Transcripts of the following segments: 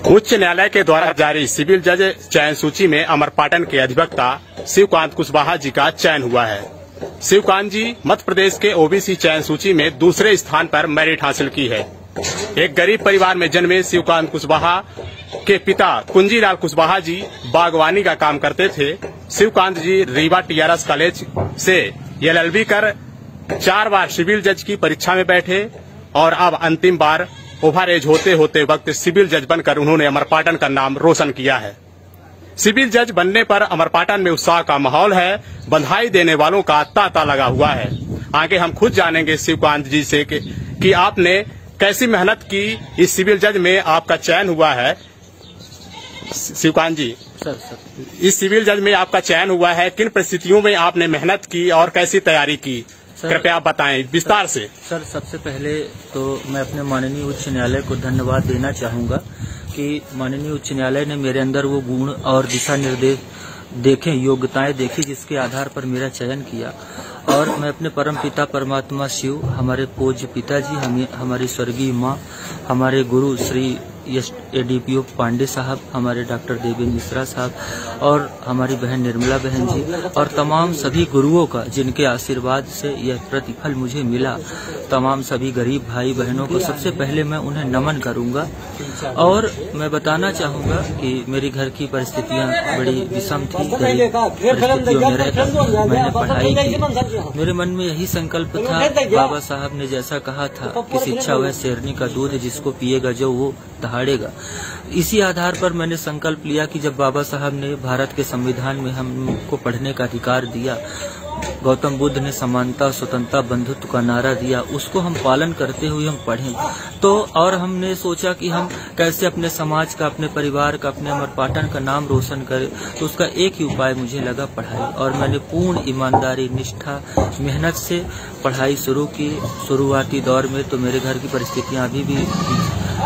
उच्च न्यायालय के द्वारा जारी सिविल जज चयन सूची में अमरपाटन के अधिवक्ता शिवकांत कुशवाहा जी का चयन हुआ है। शिवकांत जी मध्य प्रदेश के ओबीसी चयन सूची में दूसरे स्थान पर मेरिट हासिल की है। एक गरीब परिवार में जन्मे शिवकांत कुशवाहा के पिता कुंजीलाल कुशवाहा जी बागवानी का काम करते थे। शिवकांत जी रीवा टीआरएस कॉलेज से एलएलबी कर 4 बार सिविल जज की परीक्षा में बैठे और अब अंतिम बार ओवर एज होते होते वक्त सिविल जज बनकर उन्होंने अमरपाटन का नाम रोशन किया है। सिविल जज बनने पर अमरपाटन में उत्साह का माहौल है। बधाई देने वालों का तांता लगा हुआ है। आगे हम खुद जानेंगे शिवकांत जी से कि आपने कैसी मेहनत की, इस सिविल जज में आपका चयन हुआ है। शिवकांत जी, इस सिविल जज में आपका चयन हुआ है, किन परिस्थितियों में आपने मेहनत की और कैसी तैयारी की, कृपया आप बताएं विस्तार से। सर, सबसे पहले तो मैं अपने माननीय उच्च न्यायालय को धन्यवाद देना चाहूंगा कि माननीय उच्च न्यायालय ने मेरे अंदर वो गुण और दिशा निर्देश देखे, योग्यताएं देखी, जिसके आधार पर मेरा चयन किया। और मैं अपने परम पिता परमात्मा शिव, हमारे पूज्य पिताजी, हमारी स्वर्गीय माँ, हमारे गुरु श्री एडीपीओ पांडे साहब, हमारे डॉक्टर देवेंद्र मिश्रा साहब और हमारी बहन निर्मला बहन जी और तमाम सभी गुरुओं का जिनके आशीर्वाद से यह प्रतिफल मुझे मिला, तमाम सभी गरीब भाई बहनों को सबसे पहले मैं उन्हें नमन करूंगा। और मैं बताना चाहूंगा कि मेरी घर की परिस्थितियां बड़ी विषम थी। गरीब परिस्थितियों में रहकर मैंने पढ़ाई की। मेरे मन में यही संकल्प था, बाबा साहब ने जैसा कहा था कि शिक्षा वह शेरनी का दूध है, जिसको पिएगा जो वो दहाड़ेगा। इसी आधार पर मैंने संकल्प लिया कि जब बाबा साहब ने भारत के संविधान में हमको पढ़ने का अधिकार दिया, गौतम बुद्ध ने समानता, स्वतंत्रता, बंधुत्व का नारा दिया, उसको हम पालन करते हुए हम पढ़ें। तो और हमने सोचा कि हम कैसे अपने समाज का, अपने परिवार का, अपने अमरपाटन का नाम रोशन करें। तो उसका एक ही उपाय मुझे लगा, पढ़ाई। और मैंने पूर्ण ईमानदारी, निष्ठा, मेहनत से पढ़ाई शुरू की। शुरुआती दौर में तो मेरे घर की परिस्थितियां अभी भी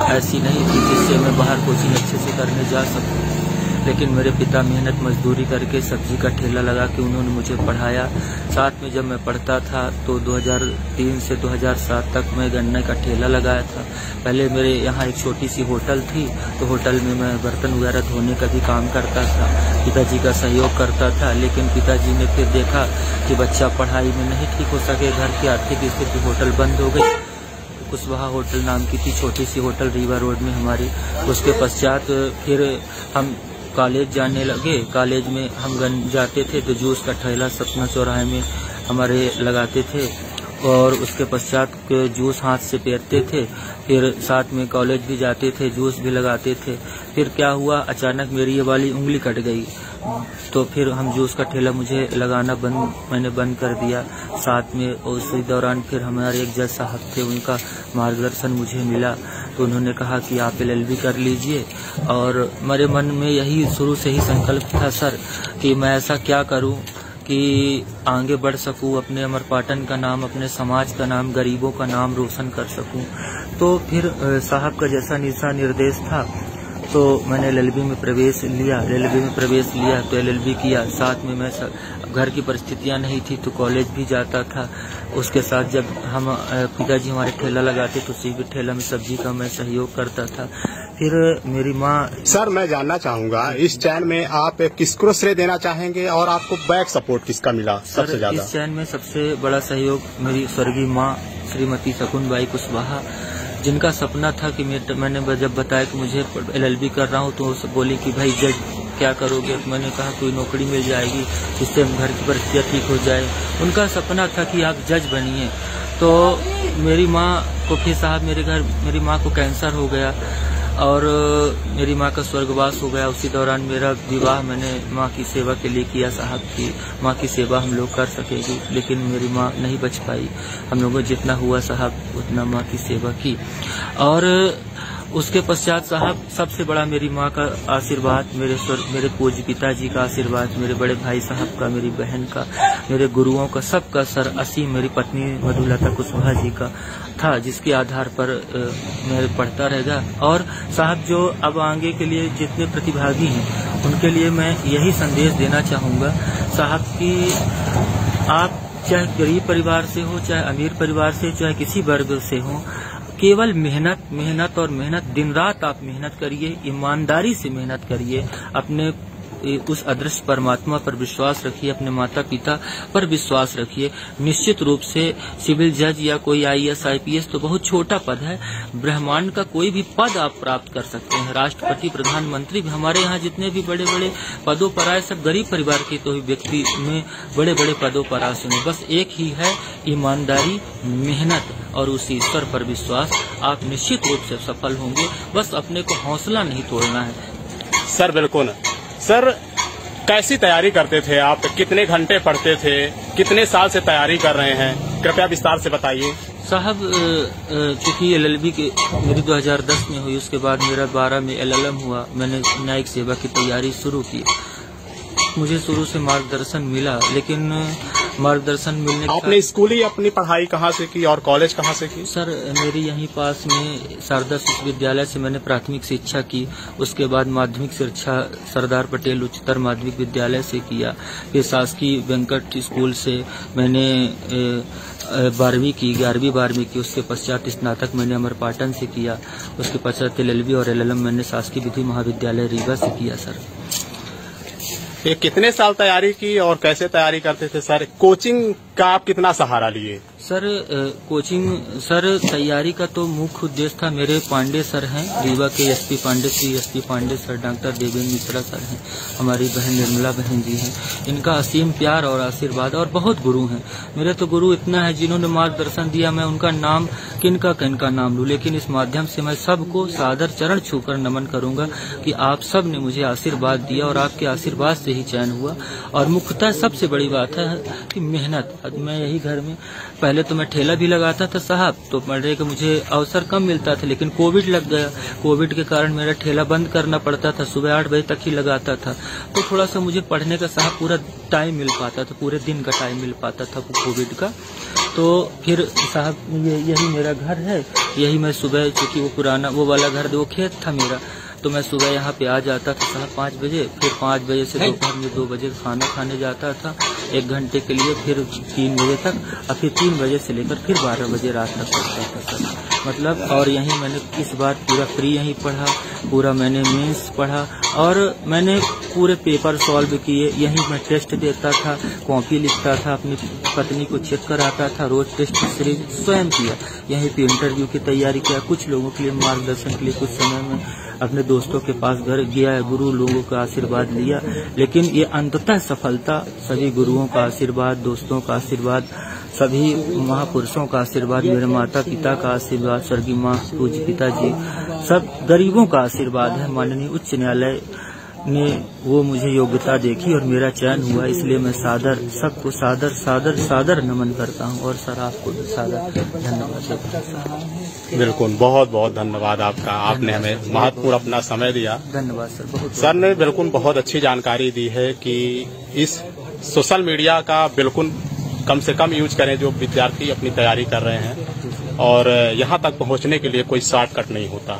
ऐसी नहीं थी जिससे मैं बाहर कोचिंग अच्छे से करने जा सकूं, लेकिन मेरे पिता मेहनत मजदूरी करके सब्जी का ठेला लगा के उन्होंने मुझे पढ़ाया। साथ में जब मैं पढ़ता था तो 2003 से 2007 तक मैं गन्ने का ठेला लगाया था। पहले मेरे यहाँ एक छोटी सी होटल थी, तो होटल में मैं बर्तन वगैरह धोने का भी काम करता था, पिताजी का सहयोग करता था। लेकिन पिताजी ने फिर देखा कि बच्चा पढ़ाई में नहीं ठीक हो सके, घर की आर्थिक स्थिति, होटल बंद हो गई। कुशवाहा होटल नाम की थी छोटी सी होटल रीवा रोड में हमारी। उसके पश्चात फिर हम कॉलेज जाने लगे। कॉलेज में हम जाते थे तो जूस का ठेला सतना चौराहे में हमारे लगाते थे और उसके पश्चात जूस हाथ से पेरते थे। फिर साथ में कॉलेज भी जाते थे, जूस भी लगाते थे। फिर क्या हुआ, अचानक मेरी ये वाली उंगली कट गई, तो फिर हम जूस का ठेला मुझे लगाना मैंने बंद कर दिया। साथ में उसी दौरान फिर हमारे एक जज साहब थे, उनका मार्गदर्शन मुझे मिला, तो उन्होंने कहा कि आप एलएलबी कर लीजिए। और मेरे मन में यही शुरू से ही संकल्प था सर कि मैं ऐसा क्या करूं कि आगे बढ़ सकूं, अपने अमरपाटन का नाम, अपने समाज का नाम, गरीबों का नाम रोशन कर सकूं। तो फिर साहब का जैसा दिशा निर्देश था तो मैंने एलएलबी में प्रवेश लिया। तो एलएलबी किया। साथ में मैं घर की परिस्थितियां नहीं थी तो कॉलेज भी जाता था। उसके साथ जब हम पिताजी हमारे ठेला लगाते तो उसी ठेला में सब्जी का मैं सहयोग करता था। फिर मेरी माँ। सर, मैं जानना चाहूंगा इस चयन में आप किसको श्रेय देना चाहेंगे और आपको बैक सपोर्ट किसका मिला सबसे ज्यादा? इस चयन में सबसे बड़ा सहयोग मेरी स्वर्गीय माँ श्रीमती शकुन बाई कुशवाहा, जिनका सपना था कि मैंने जब बताया कि मुझे एलएलबी कर रहा हूँ तो बोली कि भाई जज क्या करोगे? तो मैंने कहा कोई नौकरी मिल जाएगी जिससे घर की परिस्थितियाँ ठीक हो जाए। उनका सपना था कि आप जज बनिए। तो मेरी माँ को फिर साहब मेरी माँ को कैंसर हो गया और मेरी माँ का स्वर्गवास हो गया। उसी दौरान मेरा विवाह मैंने माँ की सेवा के लिए किया। साहब की माँ की सेवा हम लोग कर सकेगी, लेकिन मेरी माँ नहीं बच पाई। हम लोगों जितना हुआ साहब उतना माँ की सेवा की। और उसके पश्चात साहब सबसे बड़ा मेरी माँ का आशीर्वाद, मेरे पूज्य पिताजी का आशीर्वाद, मेरे बड़े भाई साहब का, मेरी बहन का, मेरे गुरुओं का, सबका सर असीम, मेरी पत्नी मधुलता कुशवाहा जी का था, जिसके आधार पर मैं पढ़ता रहेगा। और साहब जो अब आगे के लिए जितने प्रतिभागी हैं उनके लिए मैं यही संदेश देना चाहूँगा साहब कि आप चाहे गरीब परिवार से हो, चाहे अमीर परिवार से, चाहे किसी वर्ग से हो, केवल मेहनत और मेहनत, दिन रात आप मेहनत करिए, ईमानदारी से मेहनत करिए, अपने उस अदृश्य परमात्मा पर विश्वास रखिए, अपने माता पिता पर विश्वास रखिए। निश्चित रूप से सिविल जज या कोई IAS IPS तो बहुत छोटा पद है, ब्रह्मांड का कोई भी पद आप प्राप्त कर सकते हैं। राष्ट्रपति, प्रधानमंत्री भी, हमारे यहाँ जितने भी बड़े बड़े पदों पर आए सब गरीब परिवार के तो व्यक्ति में बड़े बड़े पदों पर आ सुने। बस एक ही है, ईमानदारी, मेहनत और उस ईश्वर पर विश्वास। आप निश्चित रूप से सफल होंगे, बस अपने को हौसला नहीं तोड़ना है। सर बिल्कुल। सर कैसी तैयारी करते थे आप, कितने घंटे पढ़ते थे, कितने साल से तैयारी कर रहे हैं, कृपया विस्तार से बताइए। साहब, चूंकि LLB की मेरी 2010 में हुई, उसके बाद मेरा 12 में LLM हुआ, मैंने न्यायिक सेवा की तैयारी शुरू की। मुझे शुरू से मार्गदर्शन मिला, लेकिन मार्गदर्शन मिलने के आपने स्कूली अपनी पढ़ाई कहाँ से की और कॉलेज कहाँ से की? सर, मेरी यहीं पास में शारदा शिशु विद्यालय से मैंने प्राथमिक शिक्षा की, उसके बाद माध्यमिक शिक्षा सरदार पटेल उच्चतर माध्यमिक विद्यालय से किया, फिर शासकीय वेंकट स्कूल से मैंने 12वीं की, 11वीं 12वीं की, उसके पश्चात स्नातक मैंने अमरपाटन से किया, उसके पश्चात LLB और LLM मैंने शासकीय विधि महाविद्यालय रीवा से किया। सर, ये कितने साल तैयारी की और कैसे तैयारी करते थे सर? कोचिंग का आप कितना सहारा लिए? सर, सर तैयारी का तो मुख्य उद्देश्य था, मेरे पांडे सर हैं रीवा के, SP Pandey, Shri SP Pandey sir, doctor Devendra Mishra sir हैं, हमारी बहन निर्मला बहन जी हैं। इनका असीम प्यार और आशीर्वाद, और बहुत गुरु हैं मेरे तो गुरु इतना है जिन्होंने मार्गदर्शन दिया, मैं उनका नाम किनका नाम लूं, लेकिन इस माध्यम से मैं सबको सादर चरण छूकर नमन करूंगा कि आप सब ने मुझे आशीर्वाद दिया और आपके आशीर्वाद से ही चयन हुआ। और मुख्यतः सबसे बड़ी बात है कि मेहनत। मैं यही घर में पहले तो मैं ठेला भी लगाता था साहब, तो पढ़ने का मुझे अवसर कम मिलता था, लेकिन कोविड लग गया। कोविड के कारण मेरा ठेला बंद करना पड़ता था, सुबह 8 बजे तक ही लगाता था, तो थोड़ा सा मुझे पढ़ने का साहब पूरा टाइम मिल पाता था, पूरे दिन का टाइम मिल पाता था कोविड का। तो फिर साहब यही मेरा घर है, यही मैं सुबह, चूंकि वो पुराना वो वाला घर, वो खेत था मेरा, तो मैं सुबह यहाँ पे आ जाता था साहब 5 बजे, फिर 5 बजे से दोपहर में 2 बजे खाना खाने जाता था 1 घंटे के लिए, फिर 3 बजे तक, और फिर 3 बजे से लेकर फिर 12 बजे रात तक पढ़ता था सर। मतलब, और यहीं मैंने इस बार पूरा फ्री यहीं पढ़ा, पूरा मैंने मेंस पढ़ा, और मैंने पूरे पेपर सॉल्व किए, यहीं मैं टेस्ट देता था, कॉपी लिखता था, अपनी पत्नी को चेक कराता था, रोज टेस्ट सीरीज स्वयं किया, यहीं पे इंटरव्यू की तैयारी किया, कुछ लोगों के लिए मार्गदर्शन के लिए कुछ समय में अपने दोस्तों के पास घर गया, गुरु लोगों का आशीर्वाद लिया, लेकिन ये अंततः सफलता सभी गुरुओं का आशीर्वाद, दोस्तों का आशीर्वाद, सभी महापुरुषों का आशीर्वाद, मेरे माता पिता का आशीर्वाद, स्वर्गीय माँ पूज्य पिताजी, सब गरीबों का आशीर्वाद है। माननीय उच्च न्यायालय ने वो मुझे योग्यता देखी और मेरा चयन हुआ, इसलिए मैं सबको सादर नमन करता हूँ, और सर आपको भी सादर धन्यवाद देता हूँ। बिल्कुल, बहुत बहुत धन्यवाद आपका, आपने हमें महत्वपूर्ण अपना समय दिया। धन्यवाद सर, बहुत सर ने बिल्कुल बहुत अच्छी जानकारी दी है कि इस सोशल मीडिया का बिल्कुल कम से कम यूज करें जो विद्यार्थी अपनी तैयारी कर रहे हैं, और यहाँ तक पहुँचने के लिए कोई शॉर्टकट नहीं होता।